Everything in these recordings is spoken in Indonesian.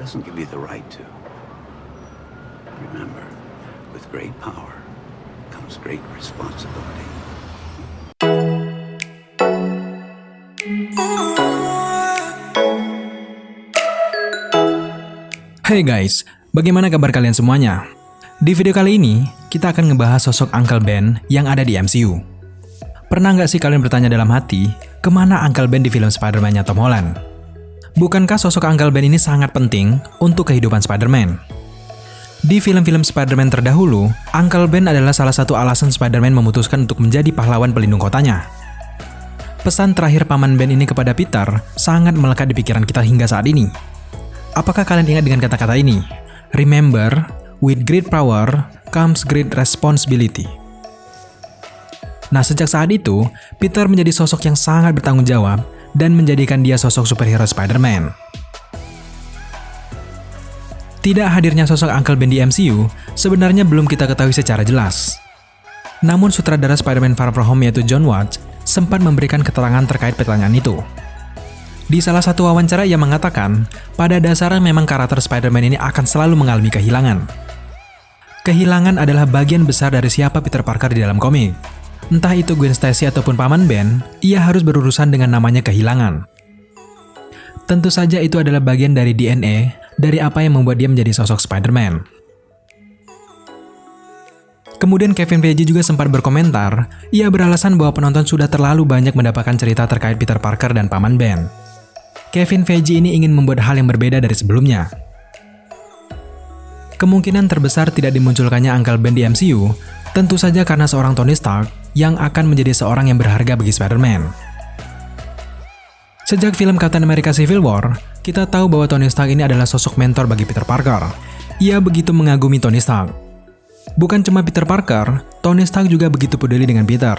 doesn't give you the right to. Remember, with great power comes great responsibility. Hey guys, bagaimana kabar kalian semuanya? Di video kali ini, kita akan ngebahas sosok Uncle Ben yang ada di MCU. Pernah nggak sih kalian bertanya dalam hati, kemana Uncle Ben di film Spider-Man-nya Tom Holland? Bukankah sosok Uncle Ben ini sangat penting untuk kehidupan Spider-Man? Di film-film Spider-Man terdahulu, Uncle Ben adalah salah satu alasan Spider-Man memutuskan untuk menjadi pahlawan pelindung kotanya. Pesan terakhir Paman Ben ini kepada Peter sangat melekat di pikiran kita hingga saat ini. Apakah kalian ingat dengan kata-kata ini? Remember, with great power comes great responsibility. Nah, sejak saat itu, Peter menjadi sosok yang sangat bertanggung jawab dan menjadikan dia sosok superhero Spider-Man. Tidak hadirnya sosok Uncle Ben di MCU sebenarnya belum kita ketahui secara jelas. Namun sutradara Spider-Man Far From Home yaitu Jon Watts sempat memberikan keterangan terkait pertanyaan itu. Di salah satu wawancara ia mengatakan, pada dasarnya memang karakter Spider-Man ini akan selalu mengalami kehilangan. Kehilangan adalah bagian besar dari siapa Peter Parker di dalam komik. Entah itu Gwen Stacy ataupun Paman Ben, ia harus berurusan dengan namanya kehilangan. Tentu saja itu adalah bagian dari DNA, dari apa yang membuat dia menjadi sosok Spider-Man. Kemudian Kevin Feige juga sempat berkomentar, ia beralasan bahwa penonton sudah terlalu banyak mendapatkan cerita terkait Peter Parker dan Paman Ben. Kevin Feige ini ingin membuat hal yang berbeda dari sebelumnya. Kemungkinan terbesar tidak dimunculkannya Uncle Ben di MCU, tentu saja karena seorang Tony Stark yang akan menjadi seorang yang berharga bagi Spider-Man. Sejak film Captain America Civil War, kita tahu bahwa Tony Stark ini adalah sosok mentor bagi Peter Parker. Ia begitu mengagumi Tony Stark. Bukan cuma Peter Parker, Tony Stark juga begitu peduli dengan Peter.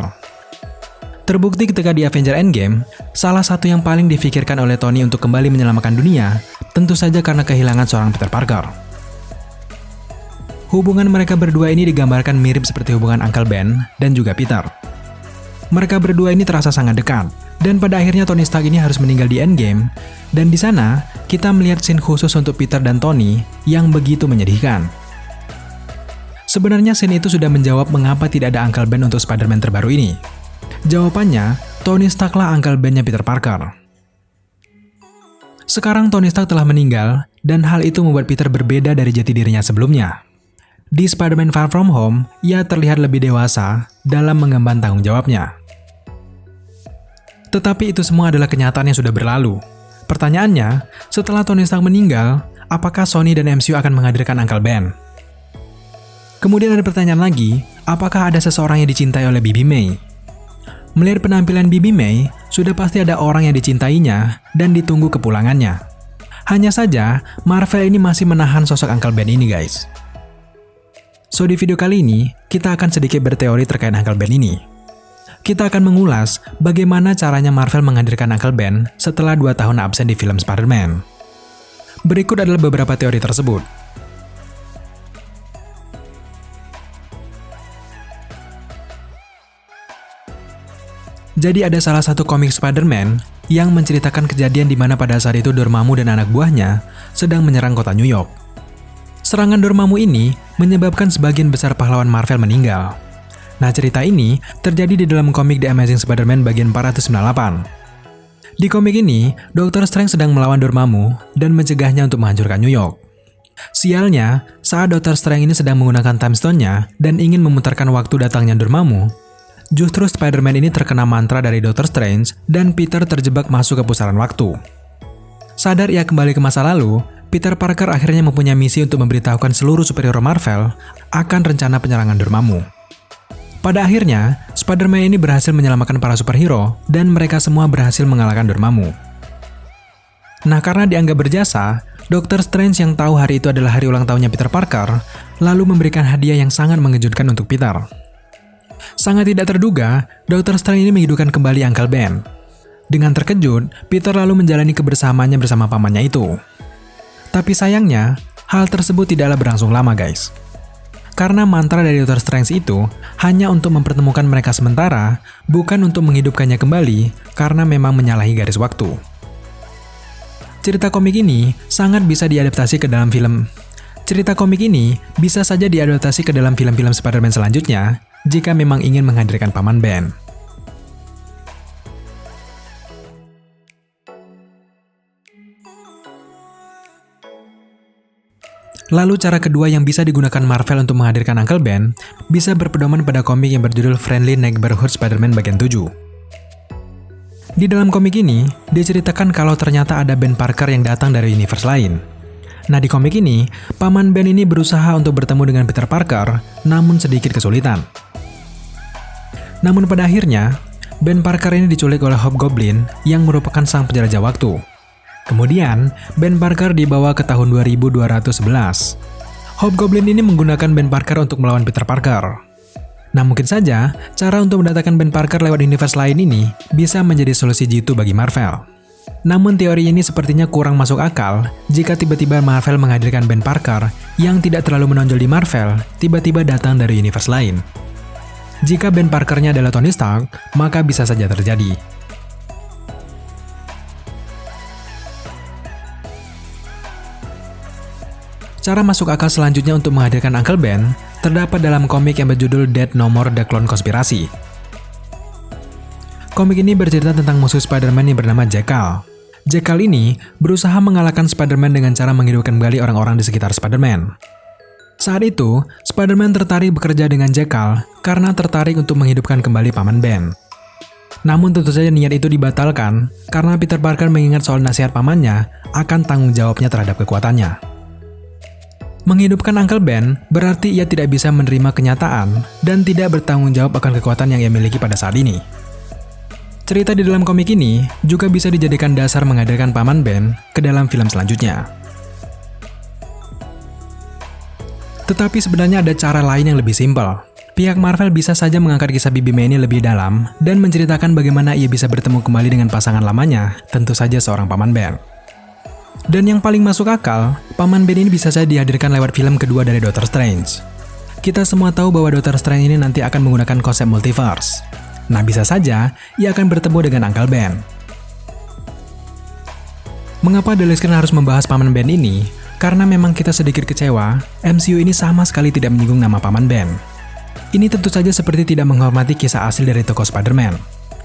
Terbukti ketika di Avengers Endgame, salah satu yang paling difikirkan oleh Tony untuk kembali menyelamatkan dunia, tentu saja karena kehilangan seorang Peter Parker. Hubungan mereka berdua ini digambarkan mirip seperti hubungan Uncle Ben dan juga Peter. Mereka berdua ini terasa sangat dekat, dan pada akhirnya Tony Stark ini harus meninggal di Endgame, dan di sana kita melihat scene khusus untuk Peter dan Tony yang begitu menyedihkan. Sebenarnya scene itu sudah menjawab mengapa tidak ada Uncle Ben untuk Spider-Man terbaru ini. Jawabannya, Tony Stark lah Uncle Ben-nya Peter Parker. Sekarang Tony Stark telah meninggal, dan hal itu membuat Peter berbeda dari jati dirinya sebelumnya. Di Spider-Man Far From Home, ia terlihat lebih dewasa dalam mengemban tanggung jawabnya. Tetapi itu semua adalah kenyataan yang sudah berlalu. Pertanyaannya, setelah Tony Stark meninggal, apakah Sony dan MCU akan menghadirkan Uncle Ben? Kemudian ada pertanyaan lagi, apakah ada seseorang yang dicintai oleh Bibi May? Melihat penampilan Bibi May, sudah pasti ada orang yang dicintainya dan ditunggu kepulangannya. Hanya saja, Marvel ini masih menahan sosok Uncle Ben ini guys. So di video kali ini, kita akan sedikit berteori terkait Uncle Ben ini. Kita akan mengulas bagaimana caranya Marvel menghadirkan Uncle Ben setelah 2 tahun absen di film Spider-Man. Berikut adalah beberapa teori tersebut. Jadi ada salah satu komik Spider-Man yang menceritakan kejadian di mana pada saat itu Dormammu dan anak buahnya sedang menyerang kota New York. Serangan Dormammu ini menyebabkan sebagian besar pahlawan Marvel meninggal. Nah, cerita ini terjadi di dalam komik The Amazing Spider-Man bagian 498. Di komik ini, Dr. Strange sedang melawan Dormammu dan mencegahnya untuk menghancurkan New York. Sialnya, saat Dr. Strange ini sedang menggunakan Time Stone-nya dan ingin memutarkan waktu datangnya Dormammu, justru Spider-Man ini terkena mantra dari Dr. Strange dan Peter terjebak masuk ke pusaran waktu. Sadar ia kembali ke masa lalu, Peter Parker akhirnya mempunyai misi untuk memberitahukan seluruh superhero Marvel akan rencana penyerangan Dormammu. Pada akhirnya, Spider-Man ini berhasil menyelamatkan para superhero dan mereka semua berhasil mengalahkan Dormammu. Nah, karena dianggap berjasa, Dr. Strange yang tahu hari itu adalah hari ulang tahunnya Peter Parker, lalu memberikan hadiah yang sangat mengejutkan untuk Peter. Sangat tidak terduga, Dr. Strange ini menghidupkan kembali Uncle Ben. Dengan terkejut, Peter lalu menjalani kebersamaannya bersama pamannya itu. Tapi sayangnya, hal tersebut tidaklah berlangsung lama guys. Karena mantra dari Dr. Strange itu hanya untuk mempertemukan mereka sementara, bukan untuk menghidupkannya kembali karena memang menyalahi garis waktu. Cerita komik ini sangat bisa diadaptasi ke dalam film. Cerita komik ini bisa saja diadaptasi ke dalam film-film Spider-Man selanjutnya jika memang ingin menghadirkan Paman Ben. Lalu cara kedua yang bisa digunakan Marvel untuk menghadirkan Uncle Ben bisa berpedoman pada komik yang berjudul Friendly Neighborhood Spider-Man bagian 7. Di dalam komik ini, diceritakan kalau ternyata ada Ben Parker yang datang dari universe lain. Nah, di komik ini, Paman Ben ini berusaha untuk bertemu dengan Peter Parker, namun sedikit kesulitan. Namun pada akhirnya, Ben Parker ini diculik oleh Hobgoblin yang merupakan sang penjelajah waktu. Kemudian, Ben Parker dibawa ke tahun 2211. Hobgoblin ini menggunakan Ben Parker untuk melawan Peter Parker. Nah, mungkin saja, cara untuk mendatangkan Ben Parker lewat universe lain ini bisa menjadi solusi jitu bagi Marvel. Namun teori ini sepertinya kurang masuk akal jika tiba-tiba Marvel menghadirkan Ben Parker yang tidak terlalu menonjol di Marvel, tiba-tiba datang dari universe lain. Jika Ben Parkernya adalah Tony Stark, maka bisa saja terjadi. Cara masuk akal selanjutnya untuk menghadirkan Uncle Ben terdapat dalam komik yang berjudul Death No More The Clone Conspiracy. Komik ini bercerita tentang musuh Spider-Man yang bernama Jekyll. Jekyll ini berusaha mengalahkan Spider-Man dengan cara menghidupkan kembali orang-orang di sekitar Spider-Man. Saat itu, Spider-Man tertarik bekerja dengan Jekyll karena tertarik untuk menghidupkan kembali Paman Ben. Namun tentu saja niat itu dibatalkan karena Peter Parker mengingat soal nasihat pamannya akan tanggung jawabnya terhadap kekuatannya. Menghidupkan Uncle Ben berarti ia tidak bisa menerima kenyataan dan tidak bertanggung jawab akan kekuatan yang ia miliki pada saat ini. Cerita di dalam komik ini juga bisa dijadikan dasar menghadirkan Paman Ben ke dalam film selanjutnya. Tetapi sebenarnya ada cara lain yang lebih simpel. Pihak Marvel bisa saja mengangkat kisah Bibi May ini lebih dalam dan menceritakan bagaimana ia bisa bertemu kembali dengan pasangan lamanya, tentu saja seorang Paman Ben. Dan yang paling masuk akal, Paman Ben ini bisa saja dihadirkan lewat film kedua dari Doctor Strange. Kita semua tahu bahwa Doctor Strange ini nanti akan menggunakan konsep multiverse. Nah, bisa saja ia akan bertemu dengan Uncle Ben. Mengapa Daily Screen harus membahas Paman Ben ini? Karena memang kita sedikit kecewa, MCU ini sama sekali tidak menyinggung nama Paman Ben. Ini tentu saja seperti tidak menghormati kisah asli dari tokoh Spider-Man.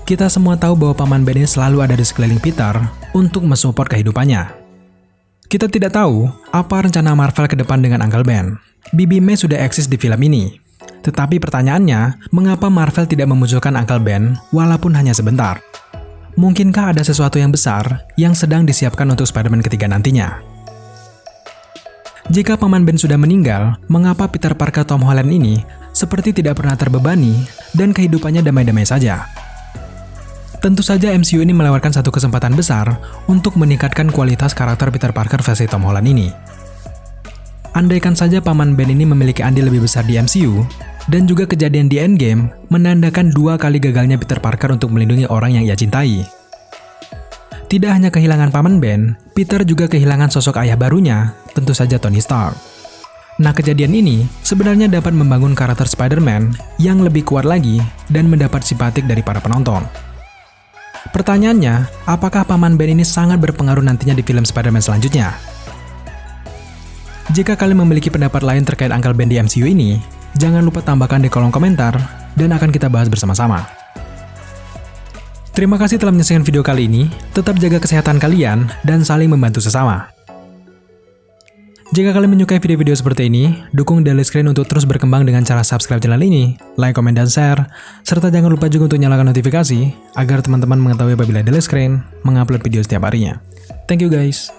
Kita semua tahu bahwa Paman Ben ini selalu ada di sekeliling Peter untuk mensupport kehidupannya. Kita tidak tahu apa rencana Marvel ke depan dengan Uncle Ben. Bibi May sudah eksis di film ini. Tetapi pertanyaannya, mengapa Marvel tidak memunculkan Uncle Ben walaupun hanya sebentar? Mungkinkah ada sesuatu yang besar yang sedang disiapkan untuk Spider-Man ketiga nantinya? Jika Paman Ben sudah meninggal, mengapa Peter Parker Tom Holland ini seperti tidak pernah terbebani dan kehidupannya damai-damai saja? Tentu saja MCU ini melewatkan satu kesempatan besar untuk meningkatkan kualitas karakter Peter Parker versi Tom Holland ini. Andaikan saja Paman Ben ini memiliki andil lebih besar di MCU, dan juga kejadian di Endgame menandakan 2 kali gagalnya Peter Parker untuk melindungi orang yang ia cintai. Tidak hanya kehilangan Paman Ben, Peter juga kehilangan sosok ayah barunya, tentu saja Tony Stark. Nah, kejadian ini sebenarnya dapat membangun karakter Spider-Man yang lebih kuat lagi dan mendapat simpatik dari para penonton. Pertanyaannya, apakah Paman Ben ini sangat berpengaruh nantinya di film Spider-Man selanjutnya? Jika kalian memiliki pendapat lain terkait Uncle Ben di MCU ini, jangan lupa tambahkan di kolom komentar dan akan kita bahas bersama-sama. Terima kasih telah menyaksikan video kali ini, tetap jaga kesehatan kalian dan saling membantu sesama. Jika kalian menyukai video-video seperti ini, dukung Daily Screen untuk terus berkembang dengan cara subscribe channel ini, like, komen, dan share, serta jangan lupa juga untuk nyalakan notifikasi agar teman-teman mengetahui apabila Daily Screen mengupload video setiap harinya. Thank you guys.